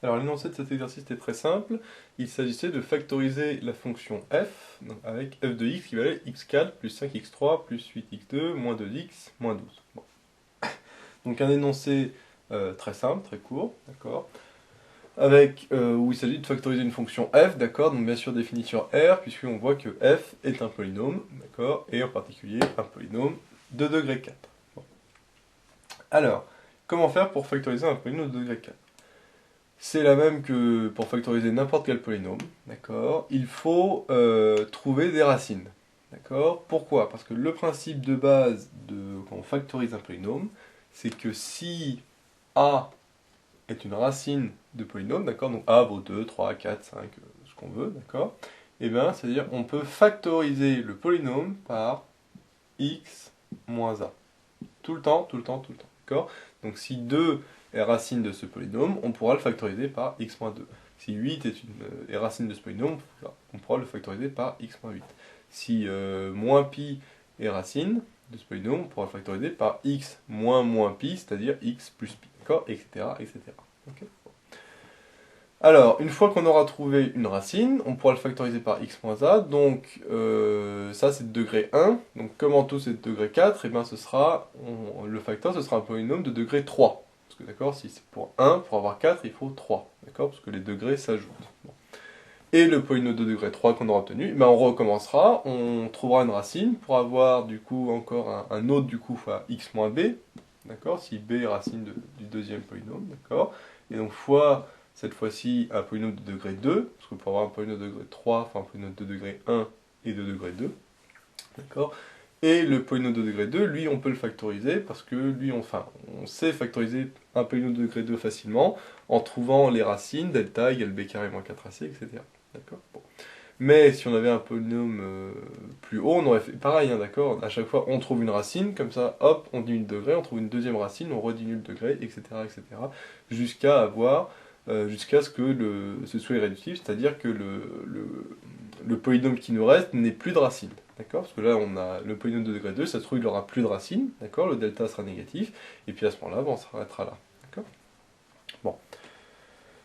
Alors l'énoncé de cet exercice était très simple. Il s'agissait de factoriser la fonction f, donc avec f de x qui valait x4 plus 5x3 plus 8x2 moins 2x moins 12. Bon. Donc un énoncé très simple, très court, d'accord, avec où il s'agit de factoriser une fonction f, d'accord, donc bien sûr définition R, puisqu'on voit que f est un polynôme, d'accord, et en particulier un polynôme de degré 4. Bon. Alors, comment faire pour factoriser un polynôme de degré 4? C'est la même que pour factoriser n'importe quel polynôme, d'accord. Il faut trouver des racines, d'accord. Pourquoi? Parce que le principe de base quand on factorise un polynôme, c'est que si a est une racine de polynôme, d'accord, donc a vaut 2, 3, 4, 5, ce qu'on veut, d'accord, et bien, c'est-à-dire on peut factoriser le polynôme par x moins a. Tout le temps, tout le temps, tout le temps, d'accord. Donc si 2 est racine de ce polynôme, on pourra le factoriser par x moins 2. Si 8 est racine de ce polynôme, on pourra le factoriser par x moins 8. Si moins pi est racine de ce polynôme, on pourra le factoriser par x moins moins pi, c'est-à-dire x plus pi, d'accord, etc., etc. Okay. Alors, une fois qu'on aura trouvé une racine, on pourra le factoriser par x moins a, donc ça c'est de degré 1, donc comme en tout c'est de degré 4, et bien ce sera, le facteur ce sera un polynôme de degré 3. Parce que d'accord, si c'est pour 1, pour avoir 4, il faut 3, d'accord, parce que les degrés s'ajoutent. Bon. Et le polynôme de degré 3 qu'on aura obtenu, ben on recommencera, on trouvera une racine pour avoir du coup encore un autre du coup fois x moins b, d'accord, si b est racine du deuxième polynôme, d'accord, et donc fois cette fois-ci un polynôme de degré 2, parce que pour avoir un polynôme de degré 3, enfin un polynôme de degré 1 et de degré 2, d'accord. Et le polynôme de degré 2, lui on peut le factoriser, parce que lui on sait factoriser un polynôme de degré 2 facilement, en trouvant les racines, delta égale b carré moins 4ac, etc. D'accord. Bon. Mais si on avait un polynôme plus haut, on aurait fait pareil, hein, d'accord. À chaque fois, on trouve une racine, comme ça, hop, on diminue le degré, on trouve une deuxième racine, on rediminue le degré, etc., etc., jusqu'à avoir, jusqu'à ce que ce soit irréductible, c'est-à-dire que le polynôme qui nous reste n'ait plus de racine, d'accord. Parce que là, on a le polynôme de degré 2, ça se trouve, il n'aura plus de racine, d'accord. Le delta sera négatif, et puis à ce moment-là, on s'arrêtera là, d'accord. Bon.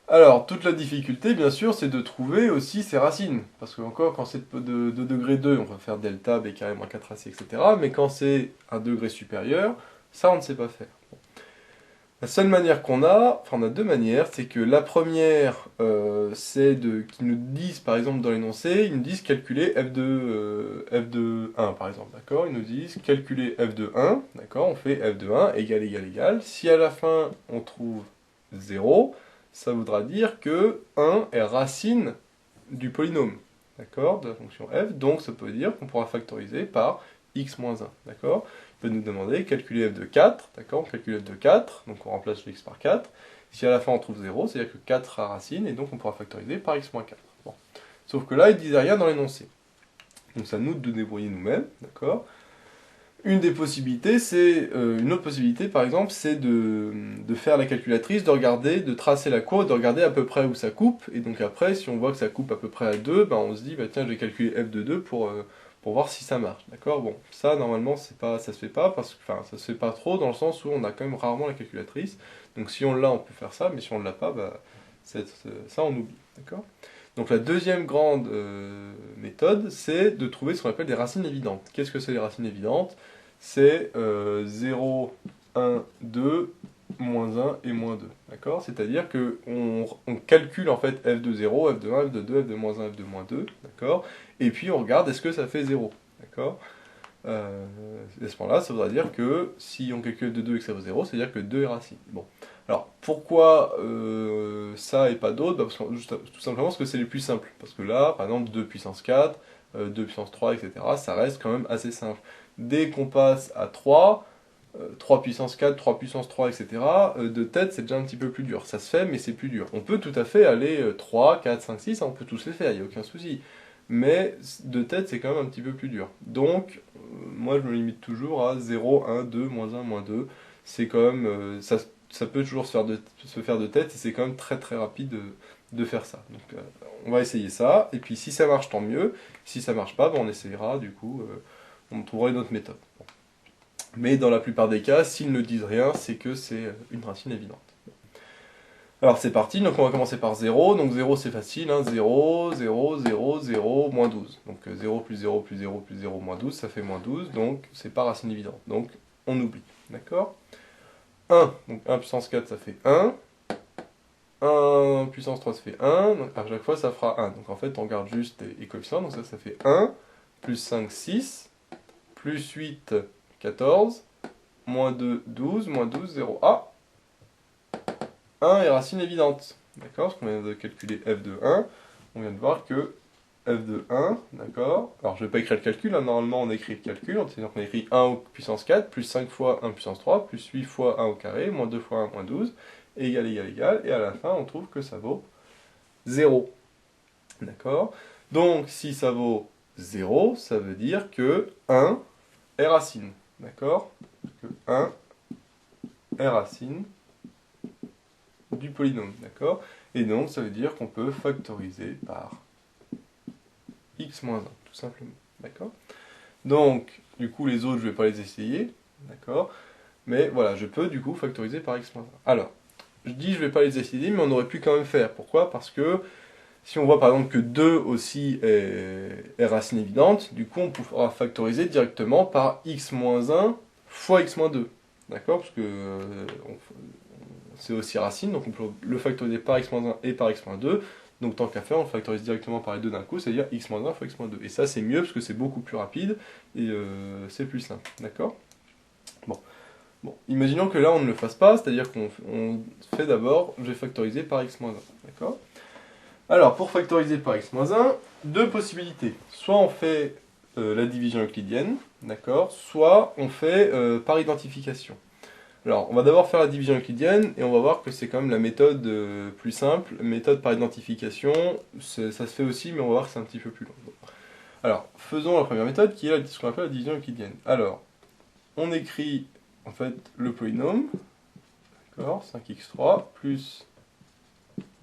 Alors, toute la difficulté, bien sûr, c'est de trouver aussi ses racines. Parce que, encore, quand c'est de degré 2, on va faire delta, b carré moins 4ac, etc. Mais quand c'est un degré supérieur, ça, on ne sait pas faire. Bon. La seule manière qu'on a, enfin, on a deux manières, c'est que la première, c'est qu'ils nous disent, par exemple, dans l'énoncé, ils nous disent calculer f de 1, par exemple, d'accord. Ils nous disent calculer f de 1, d'accord, on fait f de 1 égale, égal, égal. Si à la fin, on trouve 0, ça voudra dire que 1 est racine du polynôme, d'accord, de la fonction f, donc ça peut dire qu'on pourra factoriser par x moins 1, d'accord. Il peut nous demander calculer f de 4, d'accord, on calcule f de 4, donc on remplace le x par 4. Si à la fin on trouve 0, c'est-à-dire que 4 sera racine, et donc on pourra factoriser par x moins 4. Bon. Sauf que là, il ne disait rien dans l'énoncé. Donc ça nous de débrouiller nous-mêmes, d'accord. Une des possibilités, c'est une autre possibilité, par exemple, c'est de faire la calculatrice, de regarder, de tracer la courbe, de regarder à peu près où ça coupe, et donc après, si on voit que ça coupe à peu près à 2, ben on se dit, bah, tiens, je vais calculer f de 2 pour voir si ça marche, d'accord. Bon, ça, normalement, ça se fait pas, enfin, ça se fait pas trop, dans le sens où on a quand même rarement la calculatrice, donc si on l'a, on peut faire ça, mais si on ne l'a pas, bah, ça, on oublie, d'accord. Donc la deuxième grande méthode, c'est de trouver ce qu'on appelle des racines évidentes. Qu'est-ce que c'est les racines évidentes? C'est 0, 1, 2, moins 1 et moins 2. D'accord. C'est-à-dire qu'on calcule en fait f de 0, f de 1, f de 2, f de moins 1, f de moins 2. D'accord. Et puis on regarde est-ce que ça fait 0. D'accord. À ce moment-là, ça voudra dire que si on calcule f de 2 et que ça vaut 0, c'est-à-dire que 2 est racine. Bon. Alors, pourquoi ça et pas d'autres? Bah, tout simplement parce que c'est les plus simples. Parce que là, par exemple, 2 puissance 4, 2 puissance 3, etc., ça reste quand même assez simple. Dès qu'on passe à 3, 3 puissance 4, 3 puissance 3, etc., de tête, c'est déjà un petit peu plus dur. Ça se fait, mais c'est plus dur. On peut tout à fait aller 3, 4, 5, 6, on peut tous les faire, il n'y a aucun souci. Mais de tête, c'est quand même un petit peu plus dur. Donc, moi, je me limite toujours à 0, 1, 2, moins 1, moins 2. C'est quand même... ça peut toujours se faire de tête, et c'est quand même très très rapide de faire ça. Donc, on va essayer ça, et puis si ça marche, tant mieux. Si ça marche pas, ben, on essayera, du coup, on trouvera une autre méthode. Bon. Mais dans la plupart des cas, s'ils ne disent rien, c'est que c'est une racine évidente. Alors c'est parti, donc on va commencer par 0, donc 0 c'est facile, hein, 0, 0, 0, 0, moins 12. Donc 0 plus 0 plus 0 plus 0 moins 12, ça fait moins 12, donc c'est pas racine évidente. Donc on oublie, d'accord? 1, donc 1 puissance 4 ça fait 1, 1 puissance 3 ça fait 1, donc à chaque fois ça fera 1. Donc en fait on garde juste les coefficients, donc ça fait 1, plus 5, 6, plus 8, 14, moins 2, 12, moins 12, 0. Ah, 1 est racine évidente. D'accord? Parce qu'on vient de calculer f de 1. On vient de voir que f de 1, d'accord? Alors je ne vais pas écrire le calcul, hein. Normalement on écrit le calcul, c'est-à-dire qu'on écrit 1 au puissance 4, plus 5 fois 1 puissance 3, plus 8 fois 1 au carré, moins 2 fois 1, moins 12, égal, égal, égal, et à la fin on trouve que ça vaut 0. D'accord? Donc si ça vaut 0, ça veut dire que 1 est racine. D'accord? Que 1 est racine du polynôme, d'accord? Et donc, ça veut dire qu'on peut factoriser par x-1, tout simplement, d'accord? Donc, du coup, les autres, je ne vais pas les essayer, d'accord? Mais voilà, je peux, du coup, factoriser par x-1. Alors, je dis je ne vais pas les essayer, mais on aurait pu quand même faire. Pourquoi? Parce que, si on voit par exemple que 2 aussi est racine évidente, du coup, on pourra factoriser directement par x-1 fois x-2, d'accord? Parce que c'est aussi racine, donc on peut le factoriser par x-1 et par x-2. Donc tant qu'à faire, on factorise directement par les deux d'un coup, c'est-à-dire x-1 fois x-2. Et ça c'est mieux parce que c'est beaucoup plus rapide et c'est plus simple. D'accord? Bon, imaginons que là on ne le fasse pas, c'est-à-dire qu'on fait d'abord, je vais factoriser par x-1. D'accord? Alors pour factoriser par x-1, deux possibilités. Soit on fait la division euclidienne, d'accord? Soit on fait par identification. Alors, on va d'abord faire la division euclidienne, et on va voir que c'est quand même la méthode plus simple, méthode par identification, ça se fait aussi, mais on va voir que c'est un petit peu plus long. Alors, faisons la première méthode, qui est ce qu'on appelle la division euclidienne. Alors, on écrit, en fait, le polynôme, d'accord, 5x3, plus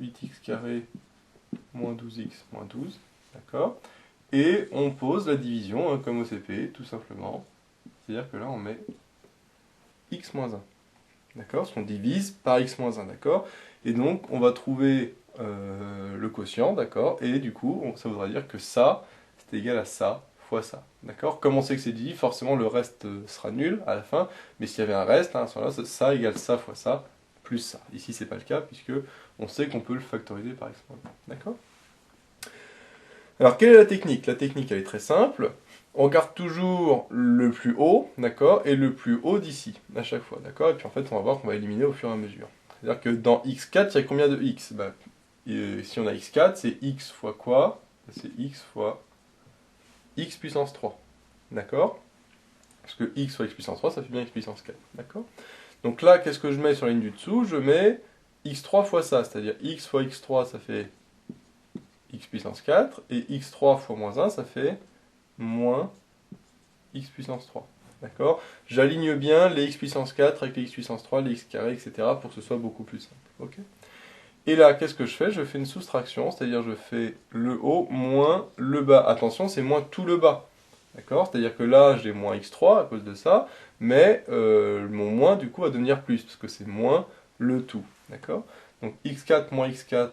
8x carré, moins 12x, moins 12, d'accord, et on pose la division, hein, comme au CP, tout simplement, c'est-à-dire que là, on met x moins 1. D'accord? Parce qu'on divise par x-1, d'accord? Et donc, on va trouver le quotient, d'accord? Et du coup, ça voudra dire que ça, c'est égal à ça fois ça, d'accord? Comme on sait que c'est dit, forcément le reste sera nul à la fin, mais s'il y avait un reste, hein, à ce moment-là, ça égale ça fois ça, plus ça. Ici, c'est pas le cas, puisque on sait qu'on peut le factoriser par x-1, d'accord? Alors, quelle est la technique? La technique, elle est très simple. On garde toujours le plus haut, d'accord, et le plus haut d'ici, à chaque fois, d'accord? Et puis en fait, on va voir qu'on va éliminer au fur et à mesure. C'est-à-dire que dans x4, il y a combien de x? Si on a x4, c'est x fois quoi? C'est x fois x puissance 3, d'accord? Parce que x fois x puissance 3, ça fait bien x puissance 4, d'accord? Donc là, qu'est-ce que je mets sur la ligne du dessous? Je mets x3 fois ça, c'est-à-dire x fois x3, ça fait x puissance 4, et x3 fois moins 1, ça fait moins x puissance 3. D'accord? J'aligne bien les x puissance 4 avec les x puissance 3, les x carré, etc. pour que ce soit beaucoup plus simple. Ok? Et là, qu'est-ce que je fais? Je fais une soustraction, c'est-à-dire je fais le haut moins le bas. Attention, c'est moins tout le bas. D'accord? C'est-à-dire que là, j'ai moins x3 à cause de ça, mais mon moins, du coup, va devenir plus, parce que c'est moins le tout. D'accord? Donc x4 moins x4,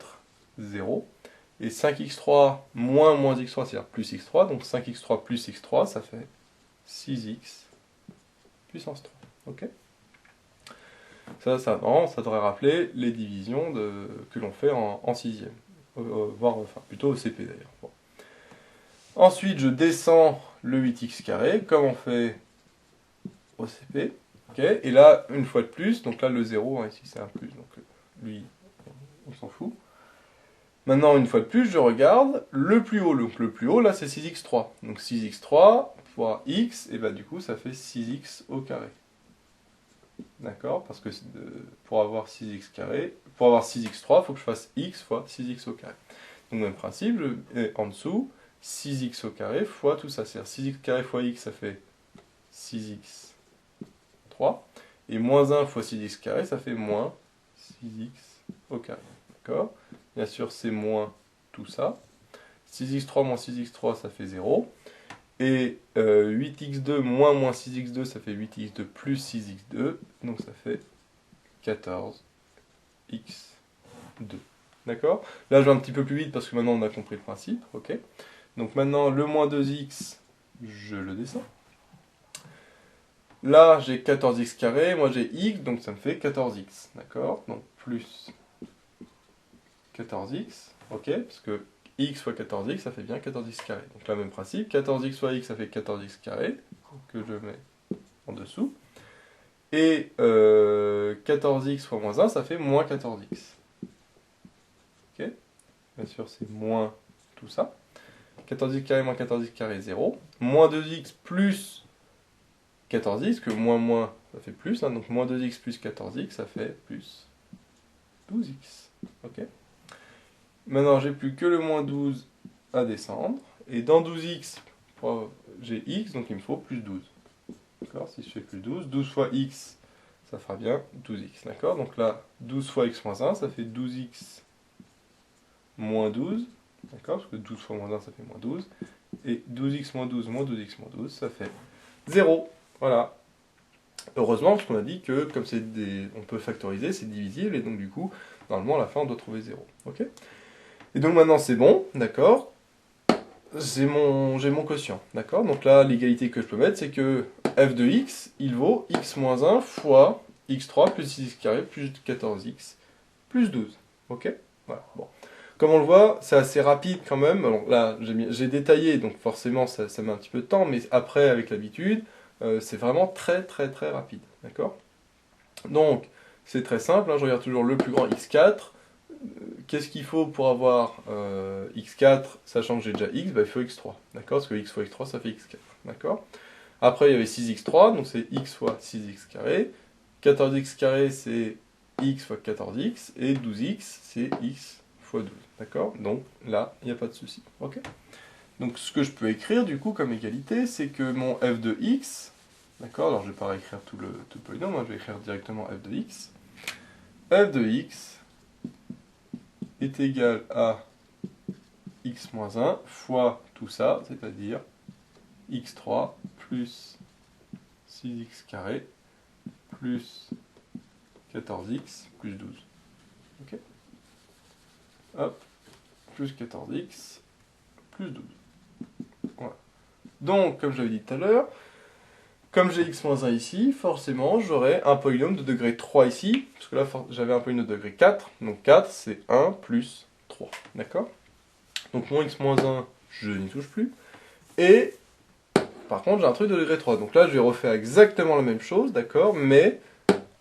0. Et 5x3 moins moins x3, c'est-à-dire plus x3. Donc 5x3 plus x3, ça fait 6x puissance 3. Ok? Ça devrait rappeler les divisions que l'on fait en sixième. Voire, enfin, plutôt au CP d'ailleurs. Bon. Ensuite, je descends le 8x carré, comme on fait au CP. Okay, et là, une fois de plus, donc là le 0, hein, ici c'est un plus, donc lui, on s'en fout. Maintenant, une fois de plus, je regarde le plus haut. Donc le plus haut, là, c'est 6x3. Donc 6x3 fois x, et bah du coup, ça fait 6x au carré. D'accord? Parce que pour avoir 6x carré, pour avoir 6x3, il faut que je fasse x fois 6x au carré. Donc même principe, en dessous, 6x au carré fois tout ça. C'est-à-dire 6x carré fois x, ça fait 6x3. Et moins 1 fois 6x carré, ça fait moins 6x au carré. D'accord? Bien sûr, c'est moins tout ça. 6x3 moins 6x3, ça fait 0. Et 8x2 moins moins 6x2, ça fait 8x2 plus 6x2. Donc ça fait 14x 2. D'accord? Là, je vais un petit peu plus vite parce que maintenant on a compris le principe. Ok? Donc maintenant, le moins 2x, je le descends. Là, j'ai 14x carré, moi j'ai x, donc ça me fait 14x. D'accord? Donc plus 14x, ok? Parce que x fois 14x, ça fait bien 14x carré. Donc là, même principe, 14x fois x, ça fait 14x carré, que je mets en dessous. Et 14x fois moins 1, ça fait moins 14x. Ok? Bien sûr, c'est moins tout ça. 14x carré moins 14x carré, 0. Moins 2x plus 14x, que moins moins, ça fait plus. Hein, donc moins 2x plus 14x, ça fait plus 12x. Ok? Maintenant, j'ai plus que le moins 12 à descendre. Et dans 12x, j'ai x, donc il me faut plus 12. D'accord? Si je fais plus 12, 12 fois x, ça fera bien 12x. D'accord? Donc là, 12 fois x moins 1, ça fait 12x moins 12. D'accord? Parce que 12 fois moins 1, ça fait moins 12. Et 12x moins 12 moins 12x moins 12, ça fait 0. Voilà. Heureusement, parce qu'on a dit que comme on peut factoriser, c'est divisible, et donc du coup, normalement, à la fin, on doit trouver 0. Ok? Et donc maintenant, c'est bon, d'accord? J'ai mon quotient, d'accord? Donc là, l'égalité que je peux mettre, c'est que f de x, il vaut x moins 1 fois x3 plus 6x carré plus 14x plus 12. Ok? Voilà, bon. Comme on le voit, c'est assez rapide quand même. Alors là, j'ai détaillé, donc forcément, ça met un petit peu de temps, mais après, avec l'habitude, c'est vraiment très très très rapide, d'accord? Donc, c'est très simple, hein, je regarde toujours le plus grand x4. Qu'est-ce qu'il faut pour avoir x4, sachant que j'ai déjà x, bah, il faut x3, d'accord? Parce que x fois x3, ça fait x4, d'accord? Après, il y avait 6x3, donc c'est x fois 6x carré. 14x carré, c'est x fois 14x. Et 12x, c'est x fois 12, d'accord? Donc là, il n'y a pas de souci, ok? Donc ce que je peux écrire, du coup, comme égalité, c'est que mon f de x, d'accord? Alors je ne vais pas réécrire tout le polynôme, hein, je vais écrire directement f de x. F de x est égal à x moins 1 fois tout ça, c'est-à-dire x3 plus 6x carré plus 14x plus 12. Ok? Hop, plus 14x plus 12. Voilà. Donc, comme j'avais dit tout à l'heure, comme j'ai x moins 1 ici, forcément, j'aurai un polynôme de degré 3 ici, parce que là, j'avais un polynôme de degré 4, donc 4, c'est 1 plus 3. D'accord? Donc mon x moins 1, je n'y touche plus. Et, par contre, j'ai un truc de degré 3. Donc là, je vais refaire exactement la même chose, d'accord? Mais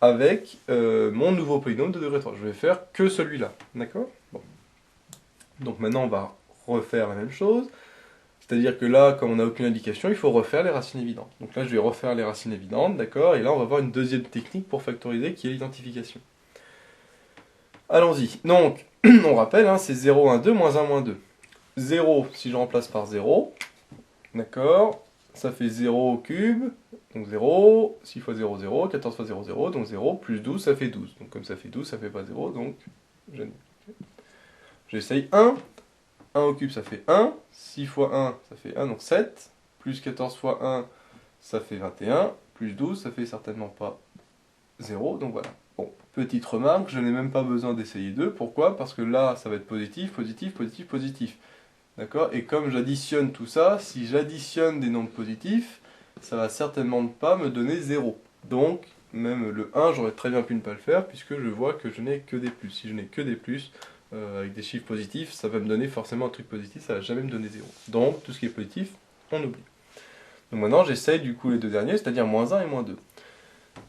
avec mon nouveau polynôme de degré 3. Je vais faire que celui-là, d'accord? Bon. Donc maintenant, on va refaire la même chose. C'est-à-dire que là, comme on n'a aucune indication, il faut refaire les racines évidentes. Donc là, je vais refaire les racines évidentes, d'accord? Et là, on va voir une deuxième technique pour factoriser, qui est l'identification. Allons-y. Donc, on rappelle, hein, c'est 0, 1, 2, moins 1, moins 2. 0, si je remplace par 0, d'accord? Ça fait 0 au cube, donc 0, 6 fois 0, 0, 14 fois 0, 0, donc 0, plus 12, ça fait 12. Donc comme ça fait 12, ça fait pas 0, donc j'annule. J'essaye 1, 1 au cube, ça fait 1, 6 fois 1, ça fait 1, donc 7, plus 14 fois 1, ça fait 21, plus 12, ça fait certainement pas 0, donc voilà. Bon, petite remarque, je n'ai même pas besoin d'essayer 2, pourquoi? Parce que là, ça va être positif, positif, positif, positif. D'accord? Et comme j'additionne tout ça, si j'additionne des nombres positifs, ça va certainement pas me donner 0. Donc, même le 1, j'aurais très bien pu ne pas le faire, puisque je vois que je n'ai que des plus. Si je n'ai que des plus, avec des chiffres positifs, ça va me donner forcément un truc positif, ça va jamais me donner 0. Donc, tout ce qui est positif, on oublie. Donc maintenant, j'essaye du coup les deux derniers, c'est-à-dire moins 1 et moins 2.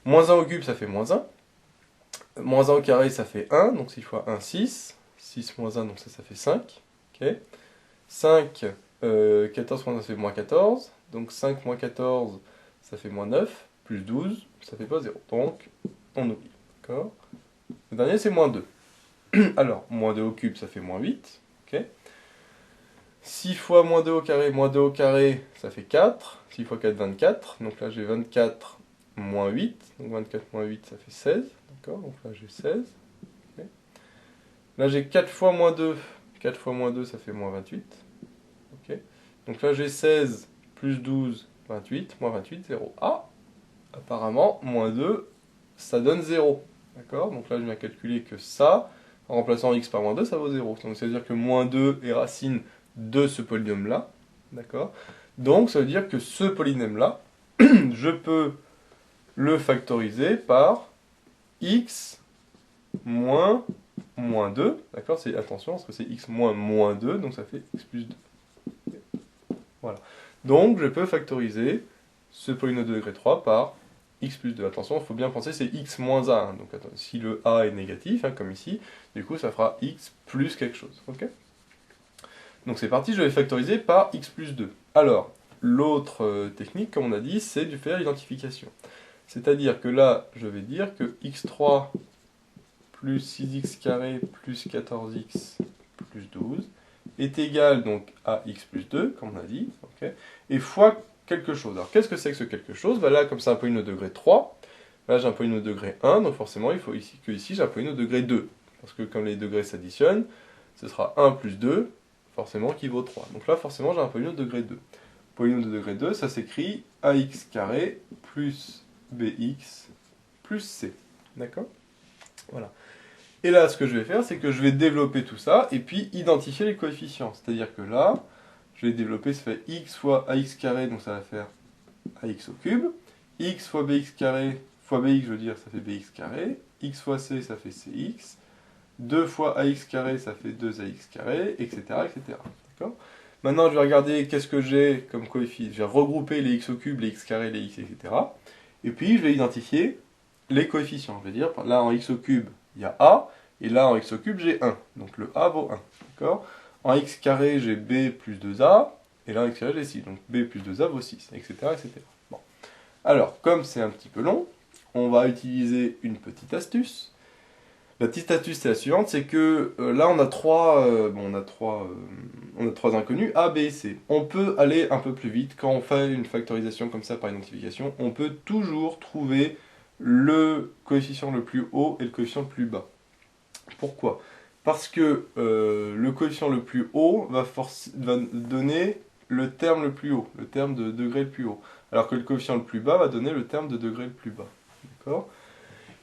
Moins 1 au cube, ça fait moins 1. Moins 1 au carré, ça fait 1, donc 6 fois 1, 6. 6 moins 1, donc ça fait 5. Ok. 5, 14 moins 1, ça fait moins 14. Donc 5 moins 14, ça fait moins 9. Plus 12, ça fait pas 0. Donc, on oublie. D'accord? Le dernier, c'est moins 2. Alors, moins 2 au cube, ça fait moins 8. Okay. 6 fois moins 2 au carré, ça fait 4. 6 fois 4, 24. Donc là, j'ai 24 moins 8. Donc 24 moins 8, ça fait 16. D'accord? Donc là, j'ai 16. Okay. Là, j'ai 4 fois moins 2. 4 fois moins 2, ça fait moins 28. Okay. Donc là, j'ai 16 plus 12, 28. Moins 28, 0. Ah! Apparemment, moins 2, ça donne 0. D'accord? Donc là, je viens calculer que ça, En remplaçant x par moins 2, ça vaut 0. Donc ça veut dire que moins 2 est racine de ce polynôme-là. D'accord? Donc ça veut dire que ce polynôme-là, je peux le factoriser par x moins 2. D'accord? Attention, parce que c'est x moins moins 2, donc ça fait x plus 2. Voilà. Donc je peux factoriser ce polynôme de degré 3 par x plus 2. Attention, il faut bien penser, c'est x moins a. Hein. Donc si le a est négatif, hein, comme ici, du coup ça fera x plus quelque chose. Ok? Donc c'est parti, je vais factoriser par x plus 2. Alors, l'autre technique, comme on a dit, c'est de faire l'identification. C'est-à-dire que là, je vais dire que x3 plus 6x carré plus 14x plus 12 est égal donc à x plus 2, comme on a dit, okay, et fois quelque chose. Alors qu'est-ce que c'est que ce quelque chose? Bah là, comme c'est un polynôme de degré 3, là j'ai un polynôme de degré 1, donc forcément il faut ici j'ai un polynôme de degré 2. Parce que comme les degrés s'additionnent, ce sera 1 plus 2, forcément qui vaut 3. Donc là forcément j'ai un polynôme de degré 2. Polynôme de degré 2, ça s'écrit ax carré plus bx plus c. D'accord? Voilà. Et là, ce que je vais faire, c'est que je vais développer tout ça et puis identifier les coefficients. C'est-à-dire que là, je vais développer, ça fait x fois ax carré, donc ça va faire ax au cube. X fois bx carré, fois bx, je veux dire, ça fait bx carré. X fois c, ça fait cx. 2 fois ax carré, ça fait 2ax carré, etc. etc. D'accord? Maintenant, je vais regarder qu'est-ce que j'ai comme coefficient. Je vais regrouper les x au cube, les x carré, les x, etc. Et puis, je vais identifier les coefficients. Je vais dire, là, en x au cube, il y a a, et là, en x au cube, j'ai 1. Donc, le a vaut 1. D'accord? En x carré, j'ai b plus 2a, et là, en x carré, j'ai 6. Donc, b plus 2a vaut 6, etc. etc. Bon. Alors, comme c'est un petit peu long, on va utiliser une petite astuce. La petite astuce, c'est la suivante, c'est que là, on a trois inconnus, A, B et C. On peut aller un peu plus vite. Quand on fait une factorisation comme ça par identification, on peut toujours trouver le coefficient le plus haut et le coefficient le plus bas. Pourquoi? Parce que le coefficient le plus haut va donner le terme le plus haut, le terme de degré le plus haut, alors que le coefficient le plus bas va donner le terme de degré le plus bas. D'accord?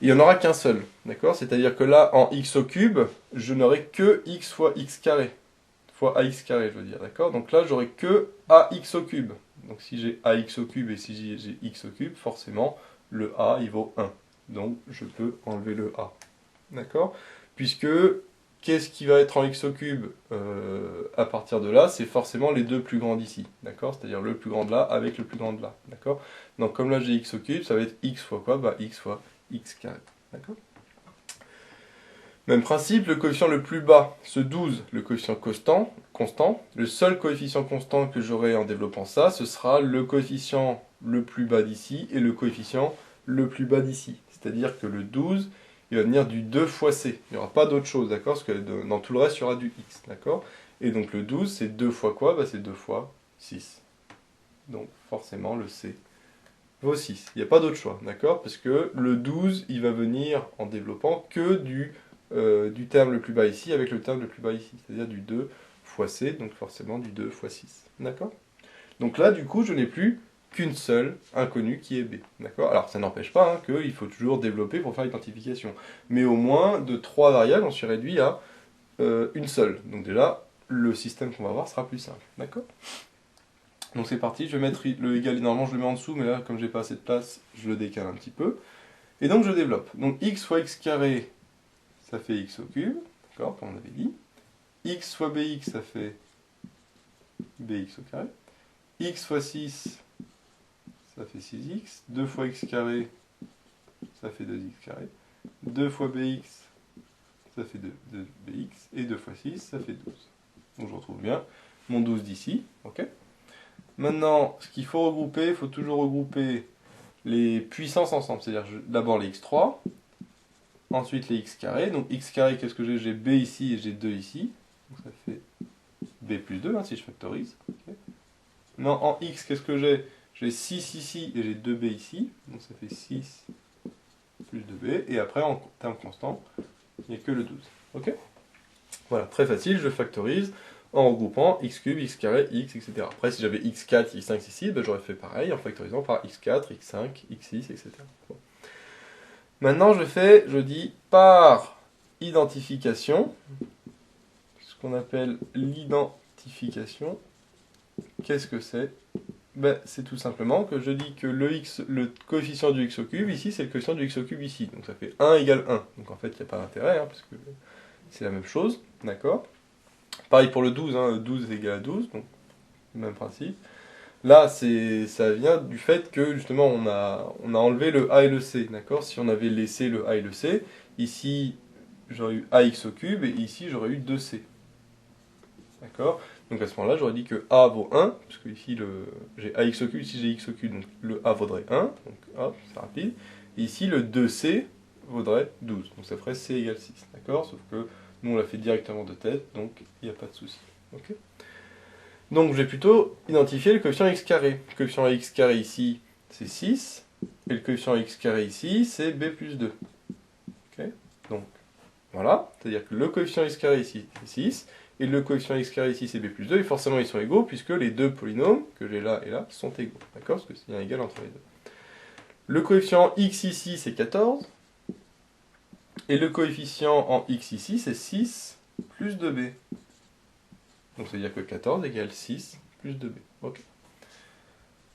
Il n'y en aura qu'un seul, d'accord? C'est-à-dire que là, en x au cube, je n'aurai que x fois x carré, fois ax carré, je veux dire, d'accord? Donc là, j'aurai que ax au cube. Donc si j'ai ax au cube et si j'ai x au cube, forcément, le a, il vaut 1. Donc je peux enlever le a, d'accord? Puisque, qu'est-ce qui va être en x au cube à partir de là? C'est forcément les deux plus grands d'ici, d'accord? C'est-à-dire le plus grand de là avec le plus grand de là, d'accord? Donc comme là, j'ai x au cube, ça va être x fois quoi? Bah x fois x carré. D'accord? Même principe, le coefficient le plus bas, ce 12, le coefficient constant. Le seul coefficient constant que j'aurai en développant ça, ce sera le coefficient le plus bas d'ici et le coefficient le plus bas d'ici. C'est-à-dire que le 12, il va venir du 2 fois c. Il n'y aura pas d'autre chose, d'accord? Parce que dans tout le reste, il y aura du x, d'accord? Et donc le 12, c'est 2 fois quoi? Bah, c'est 2 fois 6. Donc forcément, le c vaut 6. Il n'y a pas d'autre choix, d'accord? Parce que le 12, il va venir en développant que du terme le plus bas ici avec le terme le plus bas ici, c'est-à-dire du 2 fois c, donc forcément du 2 fois 6. D'accord? Donc là, du coup, je n'ai plus qu'une seule inconnue qui est b. D'accord? Alors, ça n'empêche pas hein, qu'il faut toujours développer pour faire l'identification. Mais au moins, de 3 variables, on s'y réduit à une seule. Donc déjà, le système qu'on va avoir sera plus simple. D'accord? Donc c'est parti, je vais mettre le égal, normalement je le mets en dessous, mais là comme j'ai pas assez de place, je le décale un petit peu. Et donc je développe. Donc x fois x carré, ça fait x au cube, d'accord, comme on avait dit. X fois bx, ça fait bx au carré. X fois 6, ça fait 6x. 2 fois x carré, ça fait 2x carré. 2 fois bx, ça fait 2bx. Et 2 fois 6, ça fait 12. Donc je retrouve bien mon 12 d'ici, ok? Maintenant, ce qu'il faut regrouper, il faut toujours regrouper les puissances ensemble. C'est-à-dire d'abord les x3, ensuite les x carrés. Donc x carré, qu'est-ce que j'ai? J'ai b ici et j'ai 2 ici. Donc ça fait b plus 2 hein, si je factorise. Okay. Non, en x, qu'est-ce que j'ai? J'ai 6 ici et j'ai 2b ici. Donc ça fait 6 plus 2b. Et après, en termes constants, il n'y a que le 12. Ok? Voilà, très facile, je factorise en regroupant x cube, x carré, x, etc. Après, si j'avais x4, x5 ici, ben, j'aurais fait pareil en factorisant par x4, x5, x6, etc. Bon. Maintenant, je dis par identification, ce qu'on appelle l'identification. Qu'est-ce que c'est? Ben, c'est tout simplement que je dis que le coefficient du x au cube, ici, c'est le coefficient du x au cube ici. Donc ça fait 1 égale 1. Donc en fait, il n'y a pas d'intérêt, hein, parce que c'est la même chose, d'accord? Pareil pour le 12, hein, 12 égale à 12, donc même principe. Là, ça vient du fait que, justement, on a enlevé le a et le c, d'accord? Si on avait laissé le a et le c, ici, j'aurais eu ax au cube, et ici, j'aurais eu 2c. D'accord? Donc à ce moment-là, j'aurais dit que a vaut 1, puisque ici, j'ai ax au cube, ici j'ai x au cube, donc le a vaudrait 1, donc hop, c'est rapide. Et ici, le 2c vaudrait 12, donc ça ferait c égale 6, d'accord? Sauf que nous, on l'a fait directement de tête, donc il n'y a pas de souci. Ok? Donc je vais plutôt identifier le coefficient x carré. Le coefficient x carré ici, c'est 6, et le coefficient x carré ici, c'est b plus 2. Ok? Donc voilà, c'est-à-dire que le coefficient x carré ici, c'est 6, et le coefficient x carré ici, c'est b plus 2, et forcément ils sont égaux, puisque les deux polynômes que j'ai là et là sont égaux. D'accord? Parce que c'est un égal entre les deux. Le coefficient x ici, c'est 14, et le coefficient en x ici, c'est 6 plus 2b. Donc ça veut dire que 14 égale 6 plus 2b. Ok.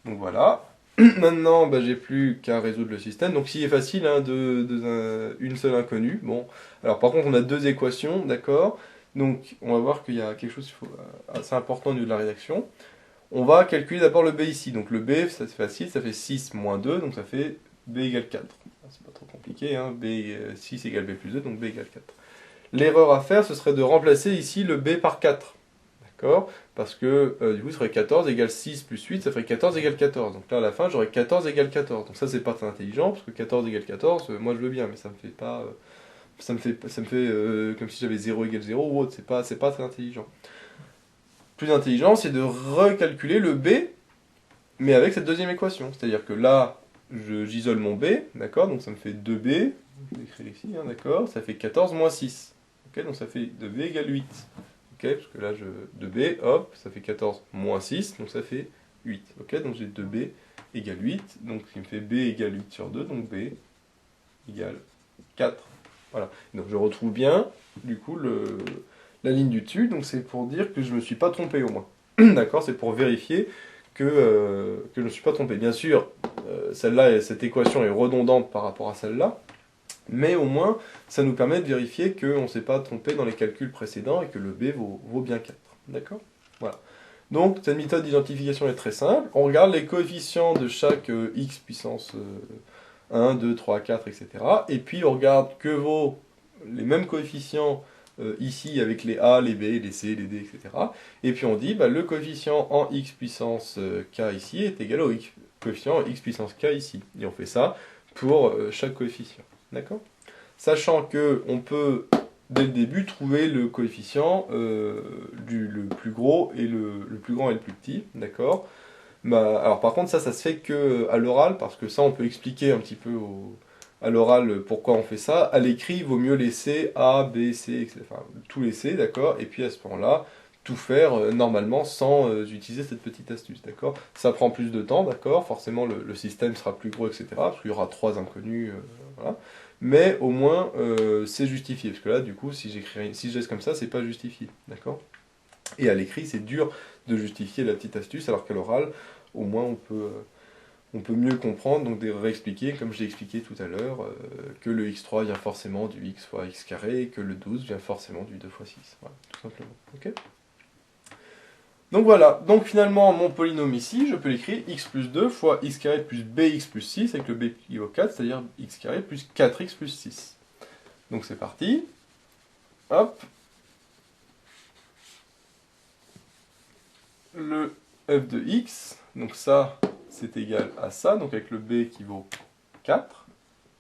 Donc voilà. Maintenant, bah, j'ai plus qu'à résoudre le système. Donc s'il est facile, hein, une seule inconnue. Bon. Alors par contre, on a deux équations, d'accord? Donc on va voir qu'il y a quelque chose assez important au niveau de la rédaction. On va calculer d'abord le b ici. Donc le b, ça c'est facile, ça fait 6 moins 2, donc ça fait b égale 4. C'est pas trop compliqué, hein? 6 égale b plus 2, donc b égale 4. L'erreur à faire, ce serait de remplacer ici le b par 4. D'accord? Parce que du coup, ça ferait 14 égale 6 plus 8, ça ferait 14 égale 14. Donc là, à la fin, j'aurais 14 égale 14. Donc ça, c'est pas très intelligent, parce que 14 égale 14, moi je veux bien, mais ça me fait pas. Comme si j'avais 0 égale 0 ou autre. C'est pas très intelligent. Plus intelligent, c'est de recalculer le b, mais avec cette deuxième équation. C'est-à-dire que là, j'isole mon b, d'accord? Donc ça me fait 2b, je vais écrire ici, hein, d'accord? Ça fait 14 moins 6. Ok? Donc ça fait 2b égale 8. Ok, parce que là, 2b, hop, ça fait 14 moins 6, donc ça fait 8. Ok, donc j'ai 2b égale 8, donc ce qui me fait b égale 8 sur 2, donc b égale 4. Voilà, donc je retrouve bien, du coup, la ligne du dessus, donc c'est pour dire que je ne me suis pas trompé au moins. D'accord, c'est pour vérifier que je ne me suis pas trompé. Bien sûr, celle-là, cette équation est redondante par rapport à celle-là, mais au moins, ça nous permet de vérifier qu'on ne s'est pas trompé dans les calculs précédents et que le b vaut bien 4. D'accord? Voilà. Donc, cette méthode d'identification est très simple. On regarde les coefficients de chaque x puissance 1, 2, 3, 4, etc. Et puis, on regarde que vaut les mêmes coefficients ici avec les a, les b, les c, les d, etc. Et puis, on dit, bah, le coefficient en x puissance k ici est égal au coefficient en x puissance k ici. Et on fait ça pour chaque coefficient. D'accord? Sachant que on peut, dès le début, trouver le coefficient le plus gros et le plus grand et le plus petit. D'accord? Bah, alors par contre, ça se fait que à l'oral, parce que ça, on peut expliquer un petit peu à l'oral pourquoi on fait ça. À l'écrit, il vaut mieux laisser A, B, C, etc. Enfin, tout laisser, d'accord? Et puis à ce moment-là, tout faire normalement sans utiliser cette petite astuce, d'accord? Ça prend plus de temps, d'accord? Forcément, le système sera plus gros, etc. Parce qu'il y aura 3 inconnus, voilà. Mais au moins, c'est justifié. Parce que là, du coup, si je laisse comme ça, c'est pas justifié, d'accord? Et à l'écrit, c'est dur de justifier la petite astuce, alors qu'à l'oral, au moins, on peut mieux comprendre, donc de réexpliquer, comme j'ai expliqué tout à l'heure, que le x3 vient forcément du x fois x carré, et que le 12 vient forcément du 2 fois 6. Voilà, tout simplement. Ok? Donc voilà, donc finalement mon polynôme ici, je peux l'écrire x plus 2 fois x carré plus bx plus 6 avec le b qui vaut 4, c'est-à-dire x carré plus 4x plus 6. Donc c'est parti. Hop. Le f de x, donc ça c'est égal à ça, donc avec le b qui vaut 4.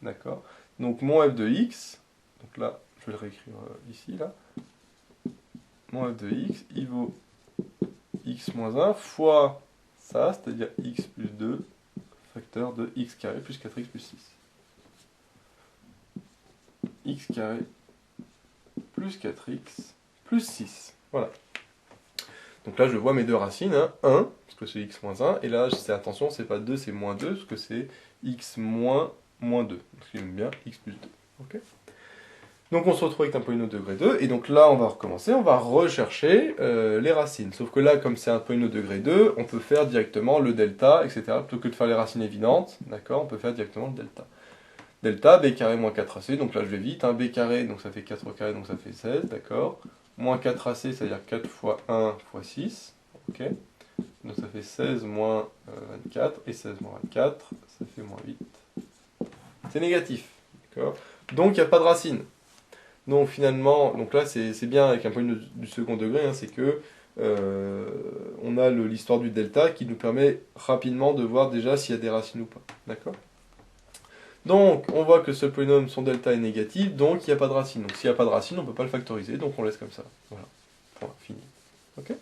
D'accord. Donc mon f de x, donc là je vais le réécrire ici, là. Mon f de x, il vaut x moins 1 fois ça, c'est-à-dire x plus 2 facteur de x carré plus 4x plus 6. X carré plus 4x plus 6. Voilà. Donc là, je vois mes deux racines, hein, 1, parce que c'est x moins 1, et là, attention, c'est pas 2, c'est moins 2, parce que c'est x moins 2. Donc j'aime bien x plus 2. Okay, Donc on se retrouve avec un polynôme de degré 2, et donc là on va recommencer, on va rechercher les racines. Sauf que là, comme c'est un polynôme de degré 2, on peut faire directement le delta, etc. Plutôt que de faire les racines évidentes, d'accord, on peut faire directement le delta. Delta, b carré moins 4ac, donc là je vais vite, b carré, donc ça fait 4 au carré, donc ça fait 16, d'accord. Moins 4ac, c'est-à-dire 4 fois 1 fois 6, ok. Donc ça fait 16 moins 24, et 16 moins 24, ça fait moins 8. C'est négatif, d'accord. Donc il n'y a pas de racine. Donc finalement, donc là c'est bien avec un polynôme du second degré, hein, c'est que on a l'histoire du delta qui nous permet rapidement de voir déjà s'il y a des racines ou pas, d'accord. Donc on voit que ce polynôme, son delta est négatif, donc il n'y a pas de racine. Donc s'il n'y a pas de racine, on ne peut pas le factoriser, donc on laisse comme ça. Voilà, point, fini. Ok.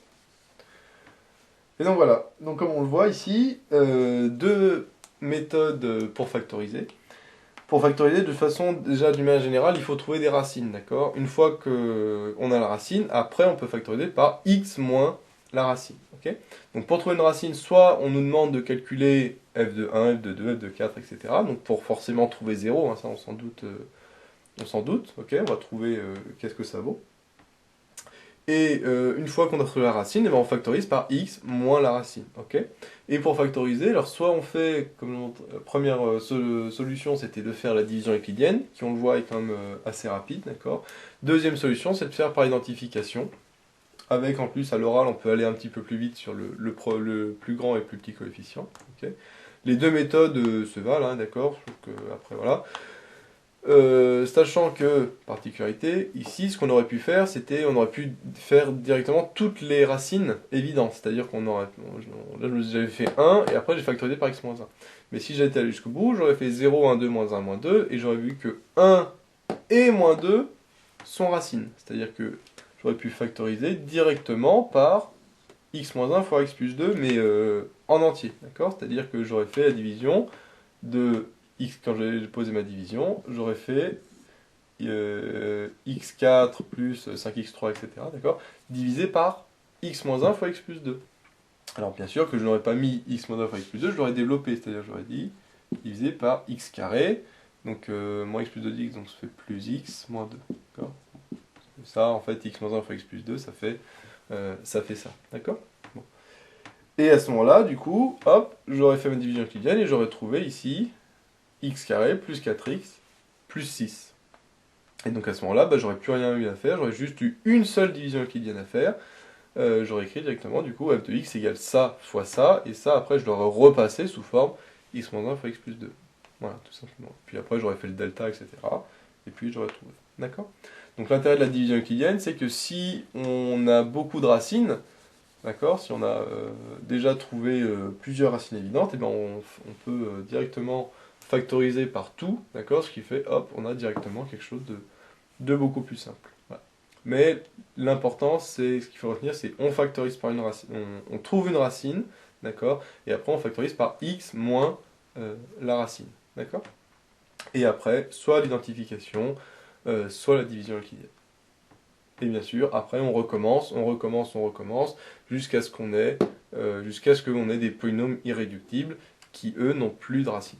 Et donc voilà, donc comme on le voit ici, deux méthodes pour factoriser. Pour factoriser, de toute façon, déjà d'une manière générale, il faut trouver des racines, d'accord. Une fois qu'on a la racine, après on peut factoriser par x moins la racine, ok. Donc pour trouver une racine, soit on nous demande de calculer f de 1, f de 2, f de 4, etc. Donc pour forcément trouver 0, hein, ça on s'en doute, ok. On va trouver qu'est-ce que ça vaut. Et une fois qu'on a trouvé la racine, eh ben on factorise par x moins la racine, ok. Et pour factoriser, alors soit on fait, comme la première solution, c'était de faire la division euclidienne, qui on le voit est quand même assez rapide, d'accord. Deuxième solution, c'est de faire par identification, avec en plus à l'oral, on peut aller un petit peu plus vite sur le plus grand et plus petit coefficient, ok. Les deux méthodes se valent, hein, d'accord, après voilà. Sachant que, particularité, ici, ce qu'on aurait pu faire, c'était, on aurait pu faire directement toutes les racines évidentes. C'est-à-dire qu'on aurait, là j'avais fait 1, et après j'ai factorisé par x-1. Mais si j'étais allé jusqu'au bout, j'aurais fait 0, 1, 2, moins 1, moins 2, et j'aurais vu que 1 et moins 2 sont racines. C'est-à-dire que j'aurais pu factoriser directement par x-1 fois x plus 2, mais en entier, d'accord. C'est-à-dire que j'aurais fait la division de x, quand j'ai posé ma division, j'aurais fait x4 plus 5x3, etc., d'accord, divisé par x-1 fois x plus 2. Alors bien sûr que je n'aurais pas mis x-1 fois x plus 2, je l'aurais développé, c'est-à-dire j'aurais dit divisé par x carré, donc moins x plus 2 dx, donc ça fait plus x moins 2, d'accord. Ça, en fait, x-1 fois x plus 2, ça fait ça, d'accord. Bon. Et à ce moment-là, du coup, hop, j'aurais fait ma division euclidienne et j'aurais trouvé ici x carré plus 4x plus 6. Et donc à ce moment-là, bah, j'aurais plus rien eu à faire, j'aurais juste eu une seule division euclidienne à faire. J'aurais écrit directement, du coup, f de x égale ça fois ça, et ça, après, je l'aurais repassé sous forme x-1 fois x plus 2. Voilà, tout simplement. Puis après, j'aurais fait le delta, etc. Et puis, j'aurais trouvé. D'accord. Donc l'intérêt de la division euclidienne, c'est que si on a beaucoup de racines, d'accord, si on a déjà trouvé plusieurs racines évidentes, et ben on peut directement factoriser par tout, d'accord, ce qui fait, hop, on a directement quelque chose de beaucoup plus simple. Voilà. Mais l'important, c'est, ce qu'il faut retenir, c'est on factorise par une racine, on trouve une racine, d'accord, et après on factorise par x moins la racine, d'accord. Et après, soit l'identification, soit la division euclidienne. Et bien sûr, après on recommence, jusqu'à ce qu'on ait des polynômes irréductibles qui, eux, n'ont plus de racines.